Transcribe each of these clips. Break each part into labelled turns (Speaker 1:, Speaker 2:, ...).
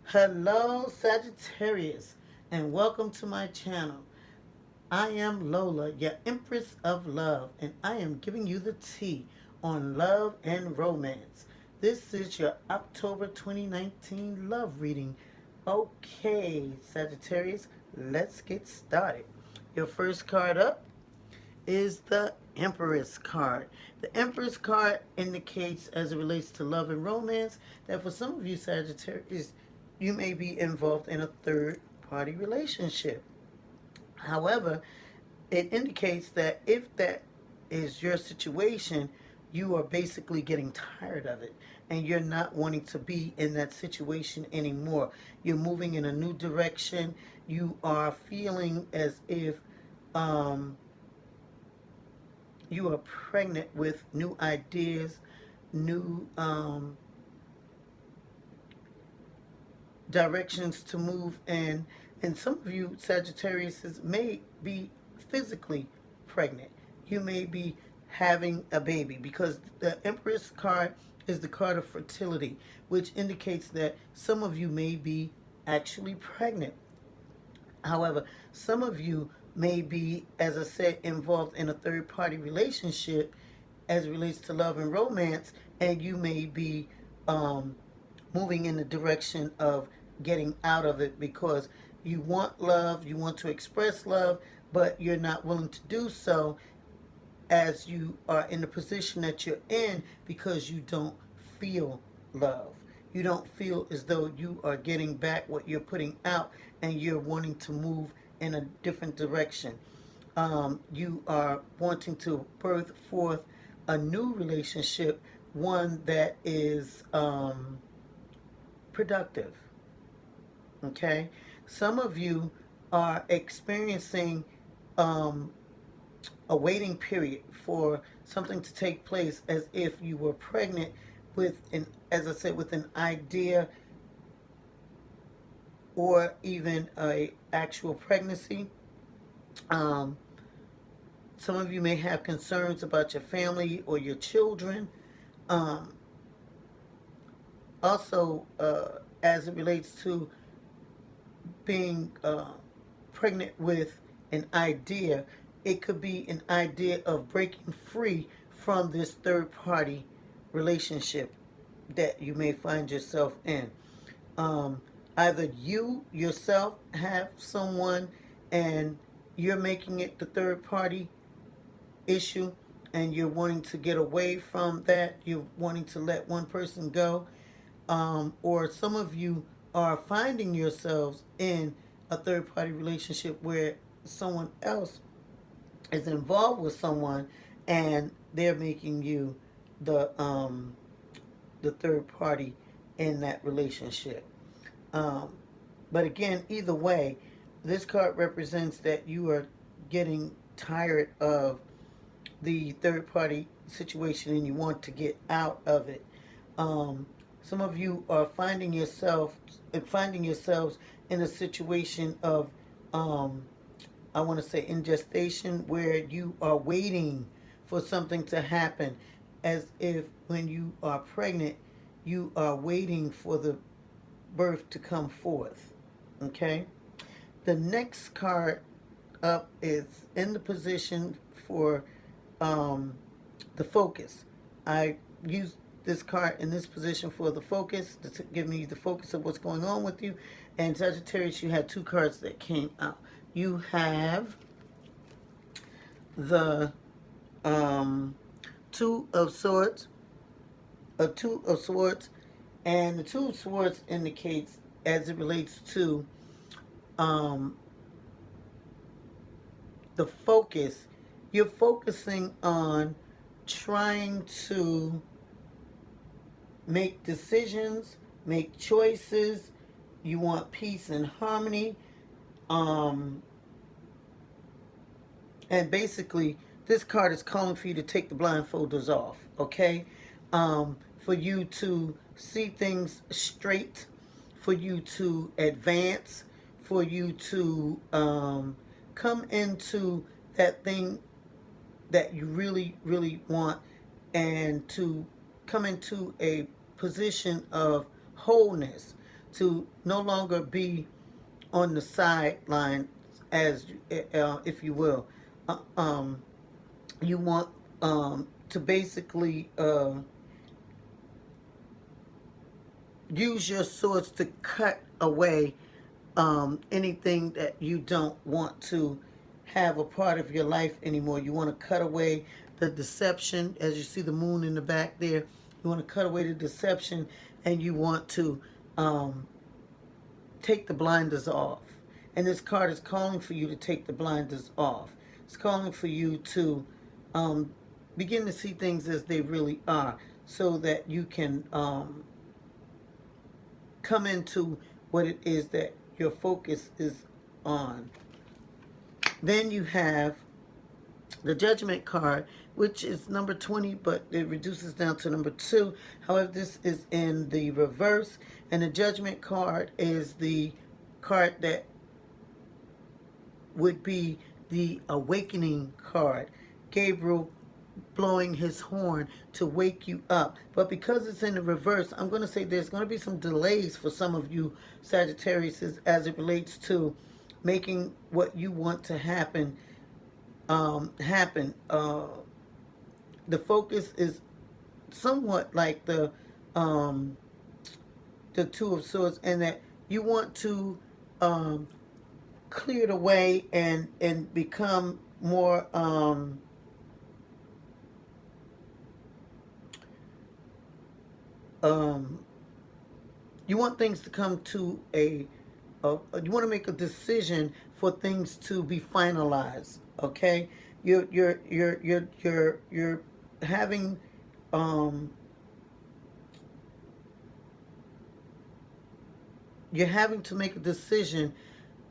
Speaker 1: Hello, Sagittarius, and welcome to my channel. I am Lola, your Empress of Love, and I am giving you the tea on love and romance. This is your October 2019 love reading. Okay, Sagittarius, let's get started. Your first card up is the Empress card. The Empress card indicates, as it relates to love and romance, that for some of you Sagittarius, you may be involved in a third party relationship. However, it indicates that if that is your situation, you are basically getting tired of it and you're not wanting to be in that situation anymore. You're moving in a new direction. You are feeling as if um, you are pregnant with new ideas, new directions to move in. And some of you Sagittarius may be physically pregnant. You may be having a baby because the Empress card is the card of fertility, which indicates that some of you may be actually pregnant. However, some of you may be, as I said, involved in a third party relationship as it relates to love and romance, and you may be um, moving in the direction of getting out of it because you want love, you want to express love, but you're not willing to do so as you are in the position that you're in because you don't feel love. You don't feel as though you are getting back what you're putting out and you're wanting to move in a different direction. You are wanting to birth forth a new relationship, one that is productive. Okay? Some of you are experiencing um, a waiting period for something to take place as if you were pregnant with an, as I said, with an idea or even a actual pregnancy. um, some of you may have concerns about your family or your children. um, Also, as it relates to being pregnant with an idea, it could be an idea of breaking free from this third party relationship that you may find yourself in. Um, Either you yourself have someone and you're making it the third party issue and you're wanting to get away from that, you're wanting to let one person go, or some of you are finding yourselves in a third party relationship where someone else is involved with someone and they're making you the third party in that relationship. Um, but again, either way, this card represents that you are getting tired of the third party situation and you want to get out of it. Um, some of you are finding yourselves in a situation of um, I want to say in gestation where you are waiting for something to happen, as if when you are pregnant you are waiting for the birth to come forth. Okay, the next card up is in the position for um, the focus. I use this card in this position for the focus to give me the focus of what's going on with you. And Sagittarius, you had two cards that came out. You have the um, Two of Swords, a Two of Swords, and the Two of Swords indicates, as it relates to um, the focus, you're focusing on trying to make decisions, make choices. You want peace and harmony. Um, and basically, this card is calling for you to take the blindfolders off, okay? For you to see things straight, for you to advance, for you to come into that thing that you really, really want, and to come into a position of wholeness, to no longer be on the sideline, as if you will. Uh, um, you want to basically use your swords to cut away anything that you don't want to have a part of your life anymore. You want to cut away the deception, as you see the moon in the back there. You want to cut away the deception, and you want to take the blinders off. And this card is calling for you to take the blinders off. It's calling for you to begin to see things as they really are, so that you can come into what it is that your focus is on. Then you have the Judgment card, which is number 20, but it reduces down to number 2. However, this is in the reverse, and the Judgment card is the card that would be the awakening card. Gabriel blowing his horn to wake you up. But because it's in the reverse, I'm going to say there's going to be some delays for some of you Sagittarius as it relates to making what you want to happen happen. The focus is somewhat like the Two of Swords, and that you want to clear the way and become more you want things to come to you want to make a decision for things to be finalized. Okay, you're having you're having to make a decision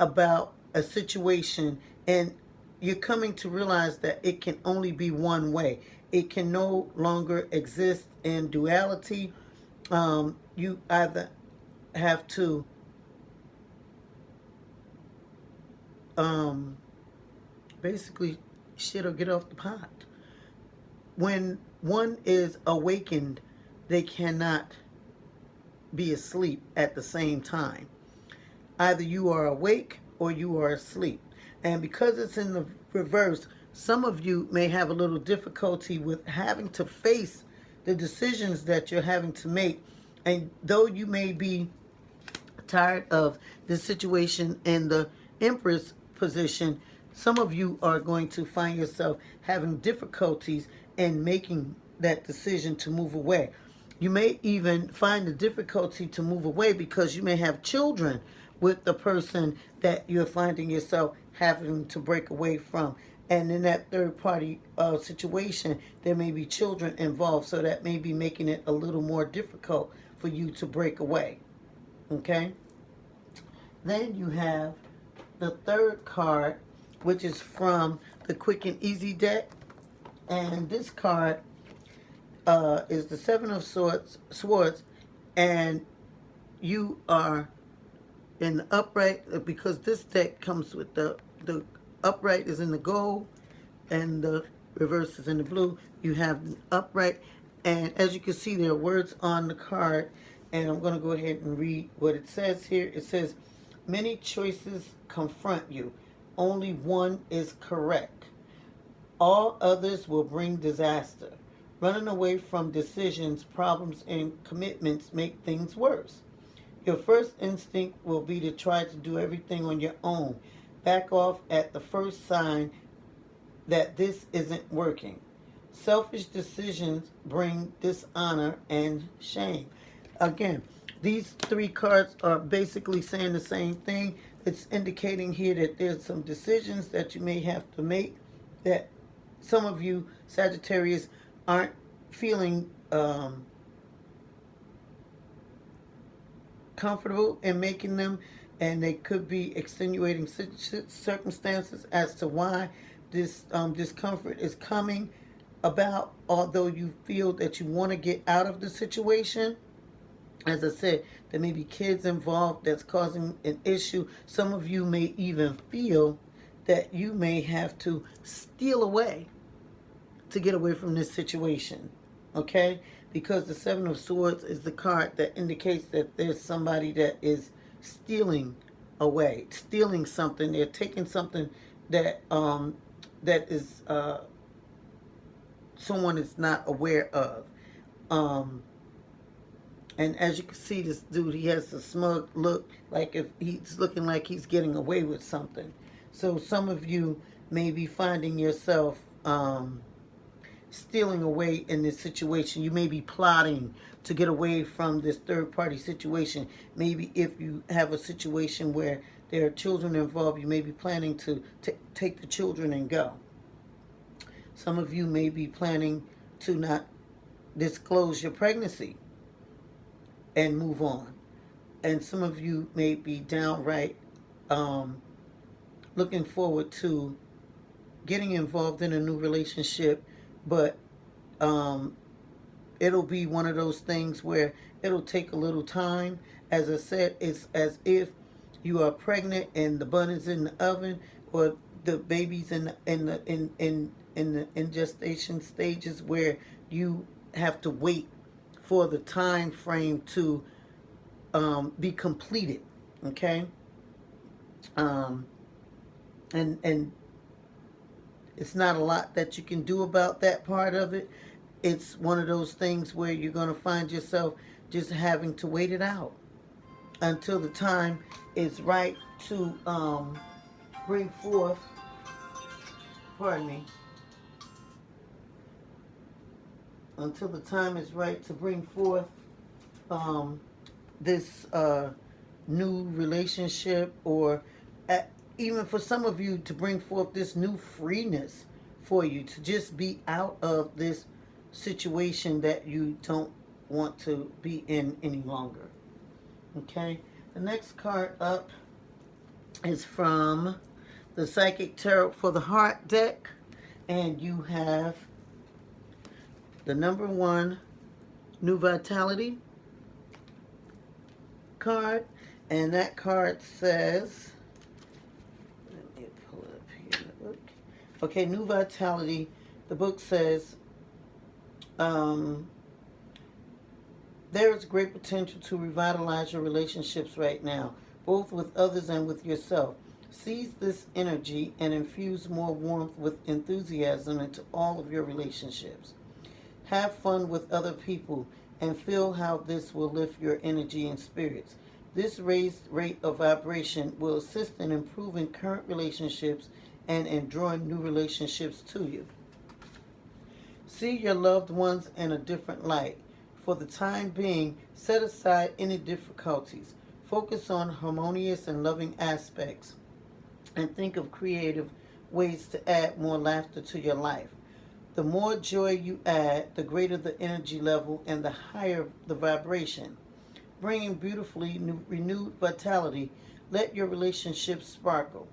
Speaker 1: about a situation, and you're coming to realize that it can only be one way. It can no longer exist in duality. You either have to basically shit or get off the pot. When one is awakened, they cannot be asleep at the same time. Either you are awake or you are asleep. And because it's in the reverse, some of you may have a little difficulty with having to face the decisions that you're having to make. And though you may be tired of the situation in the Empress position, some of you are going to find yourself having difficulties in making that decision to move away. You may even find the difficulty to move away because you may have children with the person that you're finding yourself having to break away from. And in that third party situation, there may be children involved, so that may be making it a little more difficult for you to break away. Okay? Then you have the third card, which is from the Quick and Easy deck. And this card is the Seven of Swords, and you are in the upright, because this deck comes with the upright is in the gold and the reverse is in the blue. You have the upright, and as you can see, there are words on the card, and I'm going to go ahead and read what it says here. It says, many choices confront you. Only one is correct. All others will bring disaster. Running away from decisions, problems, and commitments make things worse. Your first instinct will be to try to do everything on your own. Back off at the first sign that this isn't working. Selfish decisions bring dishonor and shame. Again, these three cards are basically saying the same thing. It's indicating here that there's some decisions that you may have to make that some of you Sagittarius aren't feeling comfortable in making them, and they could be extenuating circumstances as to why this discomfort is coming about, although you feel that you want to get out of the situation. As I said, there may be kids involved that's causing an issue. Some of you may even feel that you may have to steal away to get away from this situation. Okay? because the Seven of Swords is the card that indicates that there's somebody that is stealing away, stealing something. They're taking something that that is someone is not aware of. Um, and as you can see, this dude, he has a smug look, like if he's looking like he's getting away with something. So some of you may be finding yourself stealing away in this situation. You may be plotting to get away from this third party situation. Maybe if you have a situation where there are children involved, you may be planning to take the children and go. Some of you may be planning to not disclose your pregnancy and move on. And some of you may be downright looking forward to getting involved in a new relationship, but it'll be one of those things where it'll take a little time. As I said, it's as if you are pregnant and the bun is in the oven, or the baby's in gestation stages where you have to wait for the time frame to be completed. Okay, and it's not a lot that you can do about that part of it. It's one of those things where you're going to find yourself just having to wait it out until the time is right to bring forth, pardon me, until the time is right to bring forth this new relationship, or even for some of you to bring forth this new freeness for you to just be out of this situation that you don't want to be in any longer. Okay, the next card up is from the Psychic Tarot for the Heart deck, and you have the number 1 New Vitality card, and that card says, let me pull it up here in the book. Okay, New Vitality, the book says, there is great potential to revitalize your relationships right now, both with others and with yourself. Seize this energy and infuse more warmth with enthusiasm into all of your relationships. Have fun with other people and feel how this will lift your energy and spirits. This raised rate of vibration will assist in improving current relationships and in drawing new relationships to you. See your loved ones in a different light. For the time being, set aside any difficulties. Focus on harmonious and loving aspects, and think of creative ways to add more laughter to your life. The more joy you add, the greater the energy level and the higher the vibration. Bringing beautifully renewed vitality, let your relationships sparkle.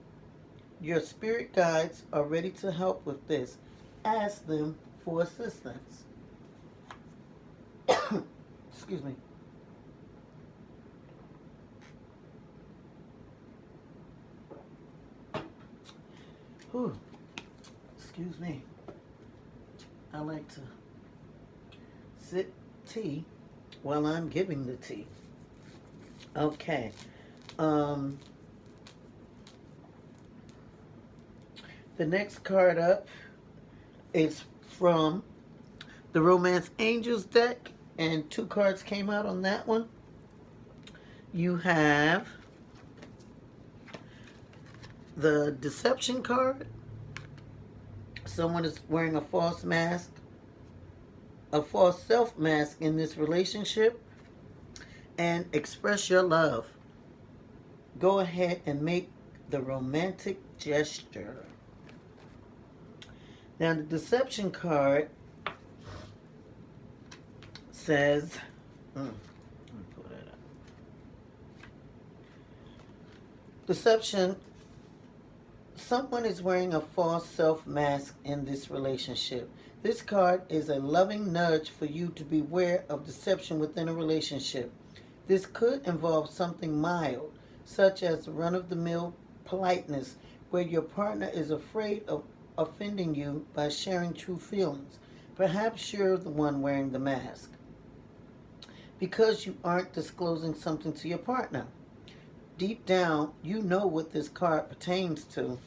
Speaker 1: Your spirit guides are ready to help with this. Ask them for assistance. Excuse me. Whew. Excuse me. I like to sip tea while I'm giving the tea. Okay. The next card up is from the Romance Angels deck, and 2 cards came out on that one. You have the Deception card. Someone is wearing a false mask, a false self mask in this relationship, and express your love. Go ahead and make the romantic gesture. Now, the Deception card says, let me pull that up. Deception, someone is wearing a false self mask in this relationship. This card is a loving nudge for you to beware of deception within a relationship. This could involve something mild, such as run-of-the-mill politeness, where your partner is afraid of offending you by sharing true feelings. Perhaps you're the one wearing the mask. because you aren't disclosing something to your partner. Deep down, you know what this card pertains to.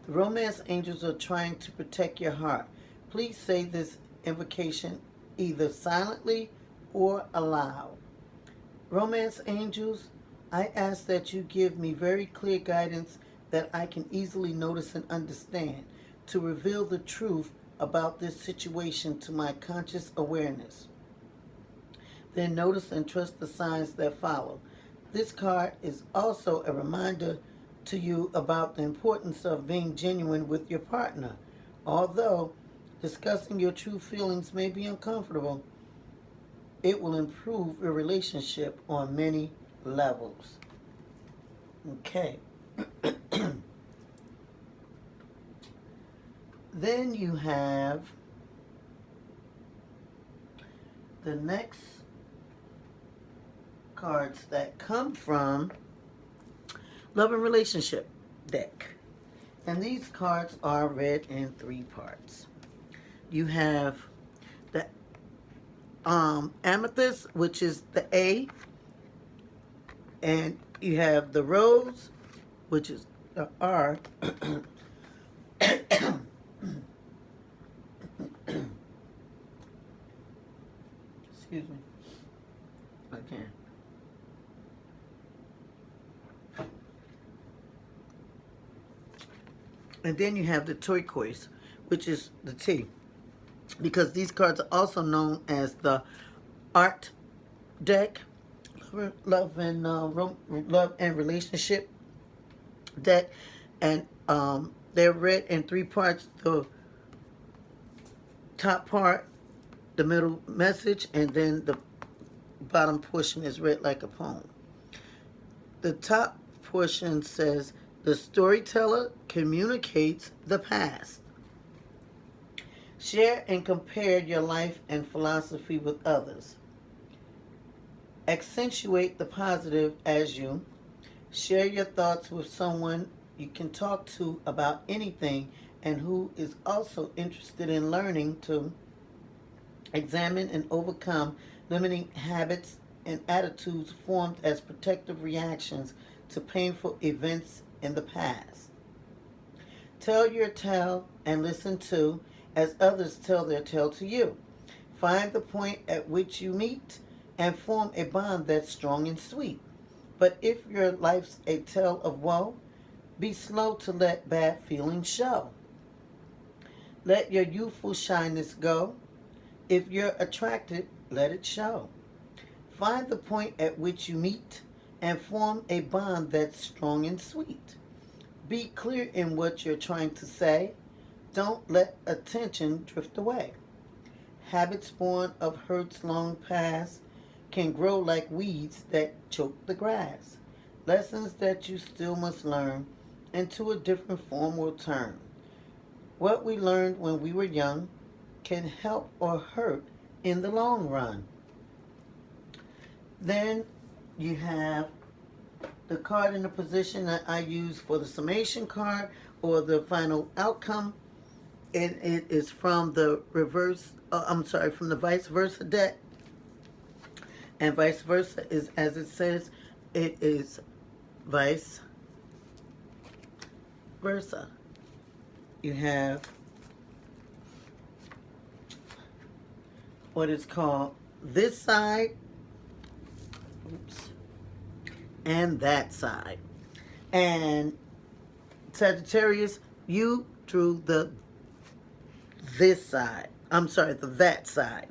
Speaker 1: The romance angels are trying to protect your heart. Please say this invocation either silently or aloud. Romance angels, I ask that you give me very clear guidance that I can easily notice and understand, to reveal the truth about this situation to my conscious awareness. Then notice and trust the signs that follow. This card is also a reminder to you about the importance of being genuine with your partner. Although discussing your true feelings may be uncomfortable, it will improve your relationship on many levels. Okay. Then you have the next cards that come from Love and Relationship deck. And these cards are read in 3 parts. You have the Amethyst, which is the A, and you have the Rose, which is the R. Excuse me. Again. And then you have the Turquoise, which is the T. Because these cards are also known as the Art deck, love and relationship deck, and they're read in 3 parts. The top part, the middle message, and then the bottom portion is read like a poem. The top portion says, the storyteller communicates the past. Share and compare your life and philosophy with others. Accentuate the positive as you share your thoughts with someone you can talk to about anything and who is also interested in learning to examine and overcome limiting habits and attitudes formed as protective reactions to painful events in the past. Tell your tale and listen to as others tell their tale to you. Find the point at which you meet and form a bond that's strong and sweet. But if your life's a tale of woe, be slow to let bad feelings show. Let your youthful shyness go. If you're attracted, let it show. Find the point at which you meet and form a bond that's strong and sweet. Be clear in what you're trying to say. Don't let attention drift away. Habits born of hurts long past can grow like weeds that choke the grass. Lessons that you still must learn, into a different form will turn. What we learned when we were young can help or hurt in the long run. Then you have the card in the position that I use for the summation card or the final outcome. And it is from the from the vice versa deck. And vice versa is, as it says, it is vice versa. You have what is called this side, and that side. And Sagittarius, you drew the this side. I'm sorry, the that side.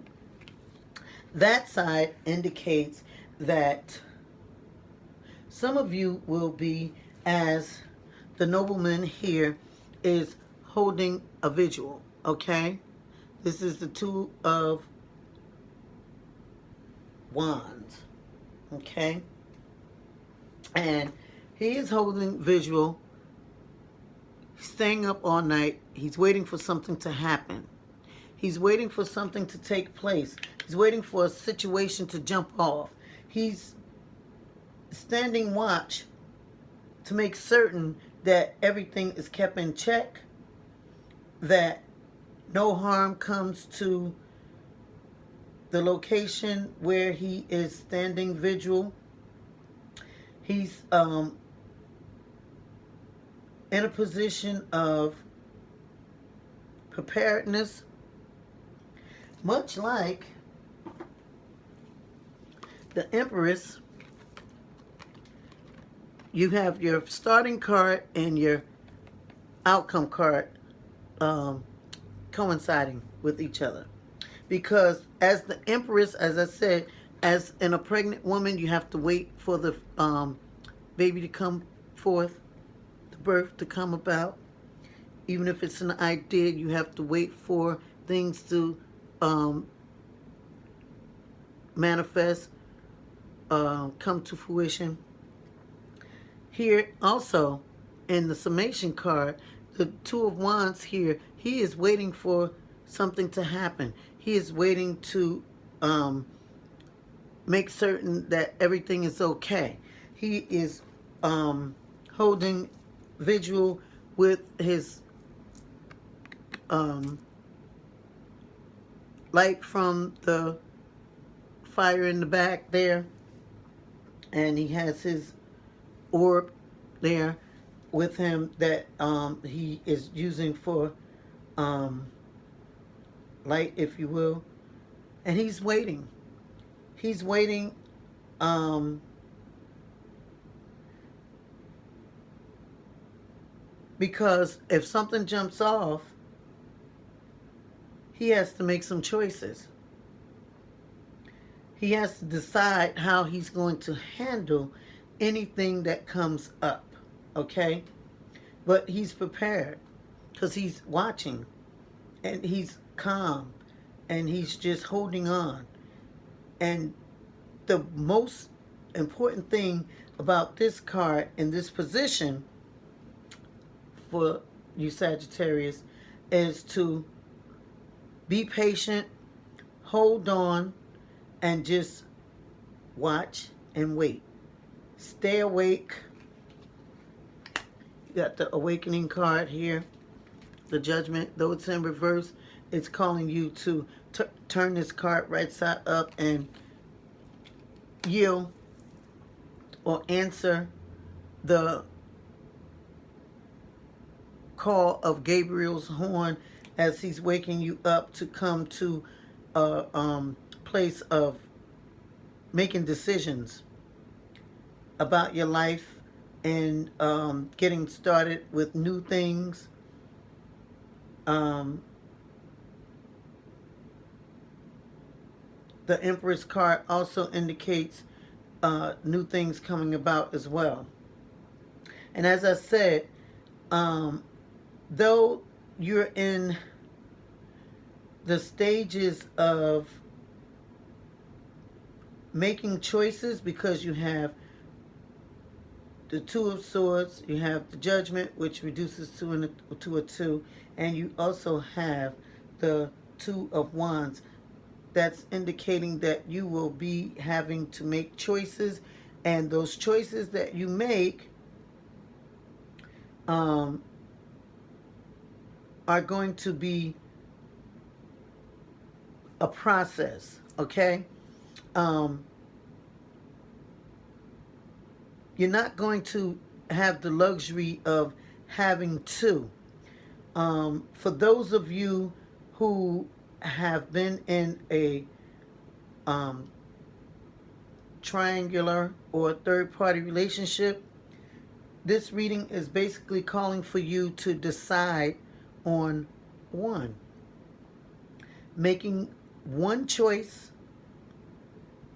Speaker 1: That side indicates that some of you will be, as the nobleman here is holding a visual, okay? This is the Two of Wands, okay? And he is holding visual, staying up all night. He's waiting for something to happen. He's waiting for something to take place. He's waiting for a situation to jump off. He's standing watch to make certain that everything is kept in check, that no harm comes to the location where he is standing vigil, he's in a position of preparedness, much like the Empress. You have your starting card and your outcome card coinciding with each other. Because as the Empress, as I said, as in a pregnant woman, you have to wait for the baby to come forth, the birth to come about. Even if it's an idea, you have to wait for things to manifest, come to fruition. Here also, in the summation card, the Two of Wands here, he is waiting for something to happen. He is waiting to make certain that everything is okay. He is holding vigil with his light from the fire in the back there, and he has his orb there with him that he is using for light, if you will. And he's waiting. He's waiting because if something jumps off, he has to make some choices. He has to decide how he's going to handle anything that comes up, okay? But he's prepared because he's watching and he's calm and he's just holding on. And the most important thing about this card in this position for you Sagittarius is to be patient, hold on, and just watch and wait. Stay awake. You got the awakening card here. The judgment, though it's in reverse, it's calling you to turn this card right side up and yield or answer the call of Gabriel's horn as he's waking you up to come to a place of making decisions about your life and getting started with new things. The Empress card also indicates new things coming about as well. And as I said, though you're in the stages of making choices, because you have the Two of Swords, you have the Judgment, which reduces to a 2, and you also have the Two of Wands. That's indicating that you will be having to make choices, and those choices that you make are going to be a process, okay? You're not going to have the luxury of having to. For those of you who have been in a triangular or third-party relationship, this reading is basically calling for you to decide on one. Making one choice,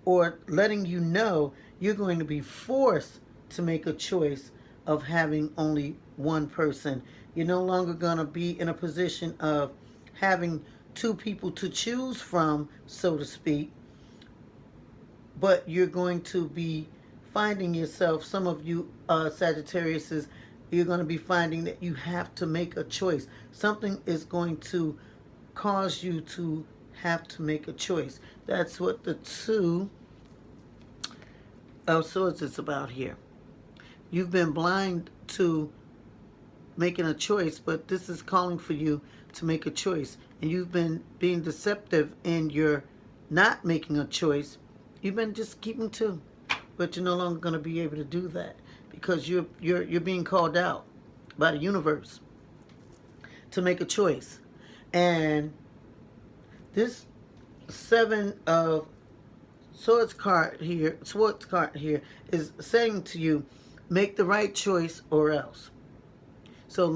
Speaker 1: or letting you know you're going to be forced to make a choice of having only one person. You're no longer going to be in a position of having two people to choose from, so to speak, but you're going to be finding yourself, some of you Sagittariuses, you're going to be finding that you have to make a choice. Something is going to cause you to have to make a choice. That's what the Two of Swords is about here. You've been blind to making a choice, but this is calling for you to make a choice. And you've been being deceptive in your not making a choice, you've been just keeping to. But you're no longer going to be able to do that because you're being called out by the universe to make a choice. And this seven of swords card here is saying to you, make the right choice or else. So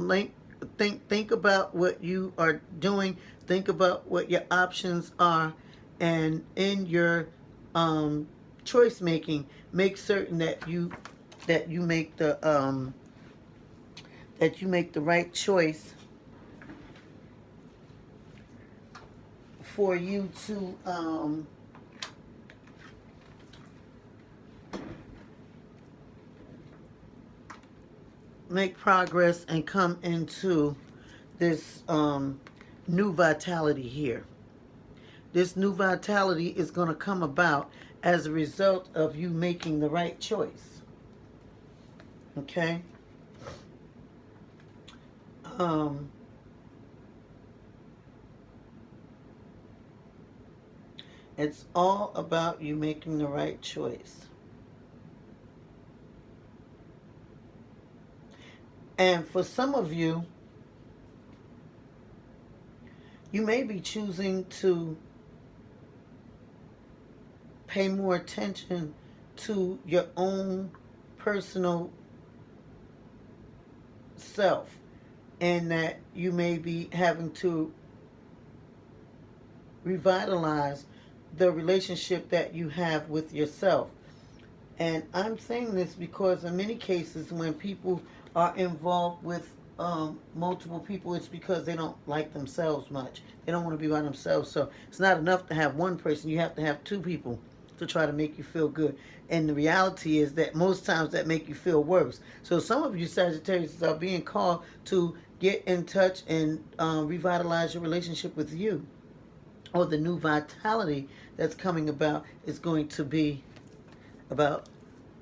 Speaker 1: think about what you are doing. Think about what your options are, and in your choice making, make certain that you make the right choice for you to make progress and come into this new vitality here. This new vitality is going to come about as a result of you making the right choice. Okay? It's all about you making the right choice. And for some of you, you may be choosing to pay more attention to your own personal self, and that you may be having to revitalize the relationship that you have with yourself. And I'm saying this because in many cases when people are involved with multiple people, it's because they don't like themselves much. They don't want to be by themselves. So it's not enough to have one person. You have to have two people to try to make you feel good. And the reality is that most times that make you feel worse. So some of you Sagittarius are being called to get in touch and revitalize your relationship with you. Or the new vitality that's coming about is going to be about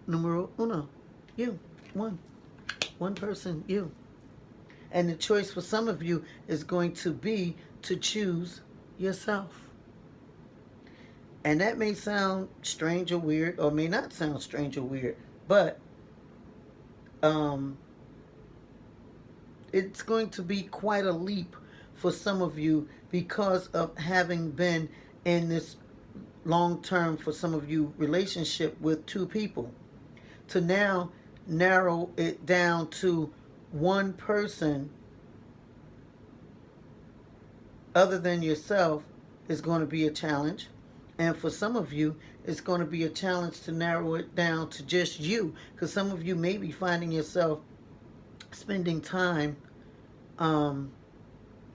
Speaker 1: numero uno, you, one person, you. And the choice for some of you is going to be to choose yourself. And that may sound strange or weird, or may not sound strange or weird, but it's going to be quite a leap for some of you because of having been in this long-term, for some of you, relationship with two people. To now narrow it down to one person other than yourself is going to be a challenge. And for some of you, it's going to be a challenge to narrow it down to just you. Because some of you may be finding yourself spending time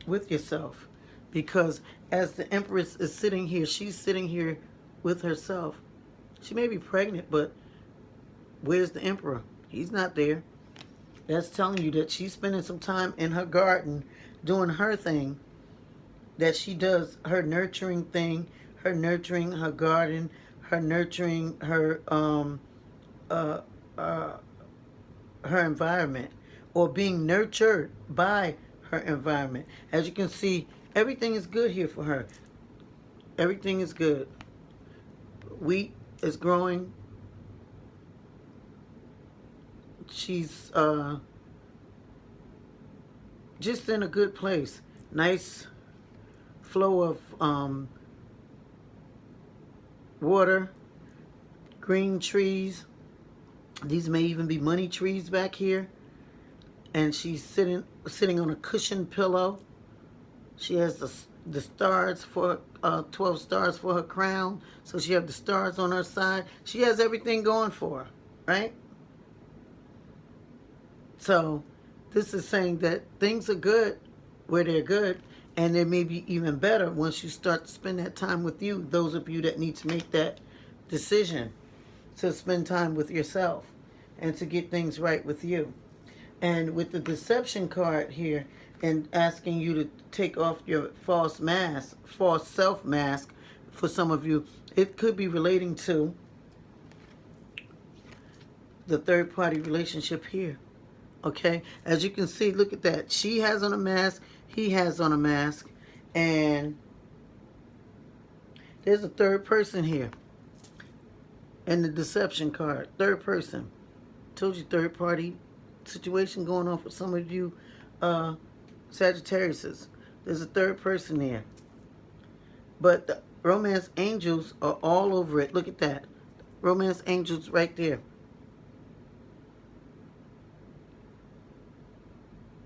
Speaker 1: with yourself. Because as the Empress is sitting here, she's sitting here with herself. She may be pregnant, but where's the Emperor? He's not there. That's telling you that she's spending some time in her garden doing her thing, that she does her nurturing thing, her nurturing her garden, her nurturing her her environment, or being nurtured by her environment. As you can see, everything is good here for her. Everything is good. Wheat is growing. She's just in a good place. Nice flow of water, green trees. These may even be money trees back here. And she's sitting on a cushioned pillow. She has the stars for 12 stars for her crown. So she has the stars on her side. She has everything going for her, right? So this is saying that things are good where they're good, and they may be even better once you start to spend that time with you, those of you that need to make that decision to spend time with yourself and to get things right with you. And with the deception card here and asking you to take off your false self mask, for some of you, it could be relating to the third party relationship here. Okay, as you can see, look at that. She has on a mask, he has on a mask, and There's a third person here. And the deception card. Third person. Told you third party situation going on for some of you Sagittariuses. There's a third person here. But the romance angels are all over it. Look at that. Romance angels right there.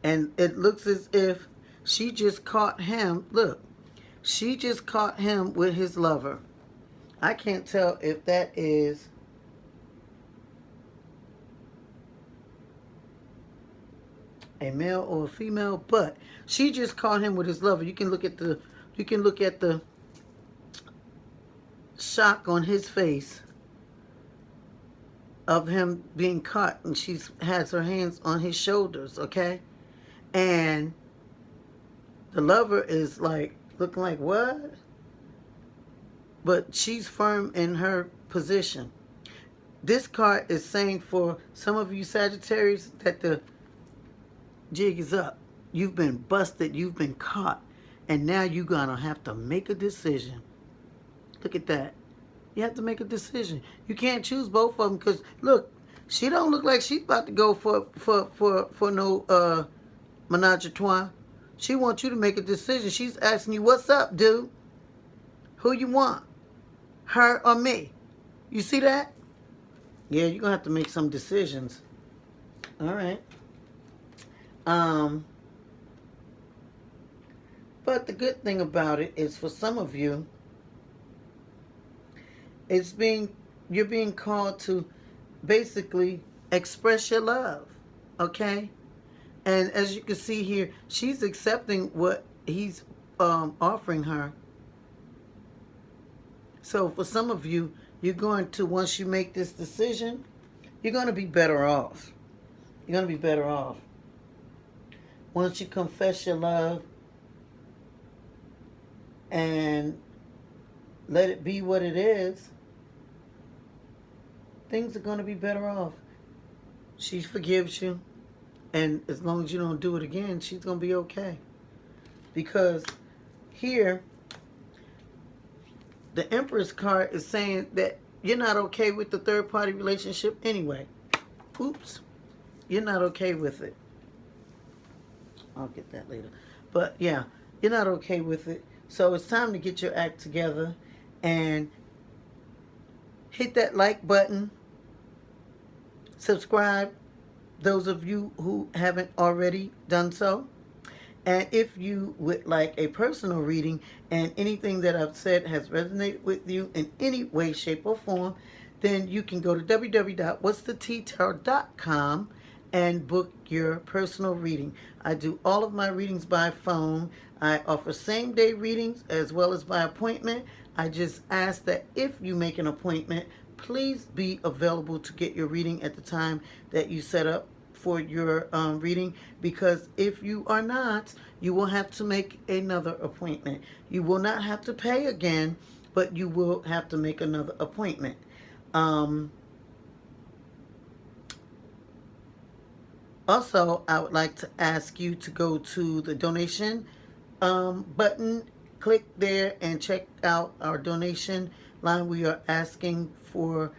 Speaker 1: And it looks as if she just caught him. Look. She just caught him with his lover. I can't tell if that is a male or a female, but she just caught him with his lover. You can look at the shock on his face of him being caught, and she has her hands on his shoulders, okay? And the lover is like looking like, what? But she's firm in her position. This card is saying for some of you Sagittarius that the jig is up. You've been busted. You've been caught. And now you're going to have to make a decision. Look at that. You have to make a decision. You can't choose both of them because, look, she don't look like she's about to go for no menage a trois. She wants you to make a decision. She's asking you, what's up, dude? Who you want? Her or me? You see that? Yeah, you're going to have to make some decisions. All right. But the good thing about it is for some of you, you're being called to basically express your love, okay? And as you can see here, she's accepting what he's offering her. So for some of you, you're going to, once you make this decision, you're going to be better off. You're going to be better off. Once you confess your love and let it be what it is, things are going to be better off. She forgives you. And as long as you don't do it again, she's going to be okay. Because here, the Empress card is saying that you're not okay with the third party relationship anyway. Oops. You're not okay with it. I'll get that later. But yeah, you're not okay with it. So it's time to get your act together and hit that like button. Subscribe, those of you who haven't already done so. And if you would like a personal reading and anything that I've said has resonated with you in any way, shape, or form, then you can go to www.whatstheteatarot.com and book your personal reading. I do all of my readings by phone. I offer same-day readings as well as by appointment. I just ask that if you make an appointment, please be available to get your reading at the time that you set up for your reading, because if you are not, you will have to make another appointment. You will not have to pay again, but you will have to make another appointment. Also, I would like to ask you to go to the donation button, click there and check out our donation line. We are asking for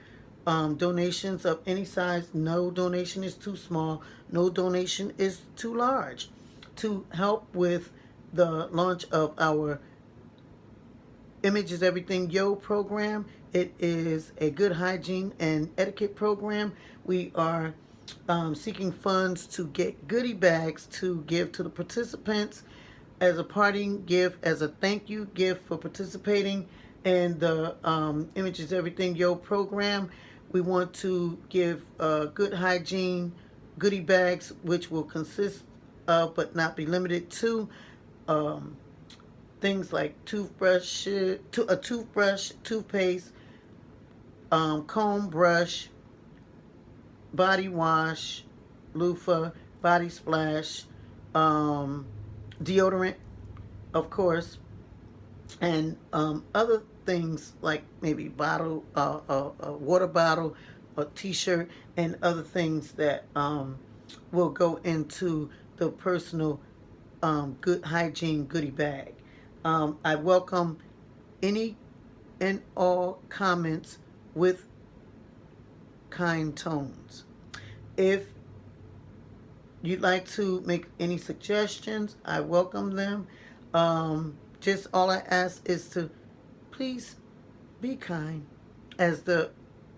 Speaker 1: donations of any size. No donation is too small. No donation is too large. To help with the launch of our Image is Everything Yo program. It is a good hygiene and etiquette program. We are seeking funds to get goodie bags to give to the participants as a parting gift, as a thank you gift for participating in the Image is Everything Yo program. We want to give good hygiene goodie bags, which will consist of, but not be limited to, things like toothbrush, toothpaste, comb, brush, body wash, loofah, body splash, deodorant, of course, and other things like maybe bottle, a water bottle, a t-shirt, and other things that will go into the personal good hygiene goodie bag. I welcome any in all comments with kind tones. If you'd like to make any suggestions, I welcome them. Just all I ask is to please be kind. As the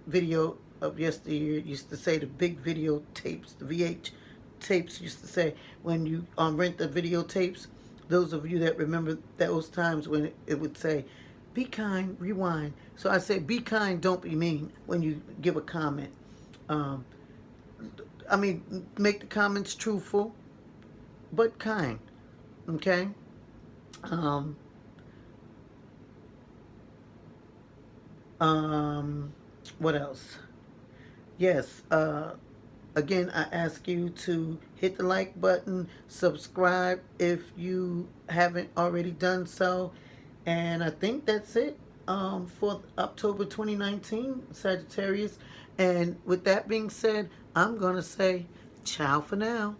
Speaker 1: video of yesteryear used to say, the big video tapes, the VH tapes used to say, when you rent the videotapes, those of you that remember those times when it would say, be kind, rewind. So I say, be kind, don't be mean when you give a comment. Um, make the comments truthful, but kind. Okay? Um, what else? Yes, again, I ask you to hit the like button, subscribe if you haven't already done so. And I think that's it for October 2019, Sagittarius. And with that being said, I'm going to say ciao for now.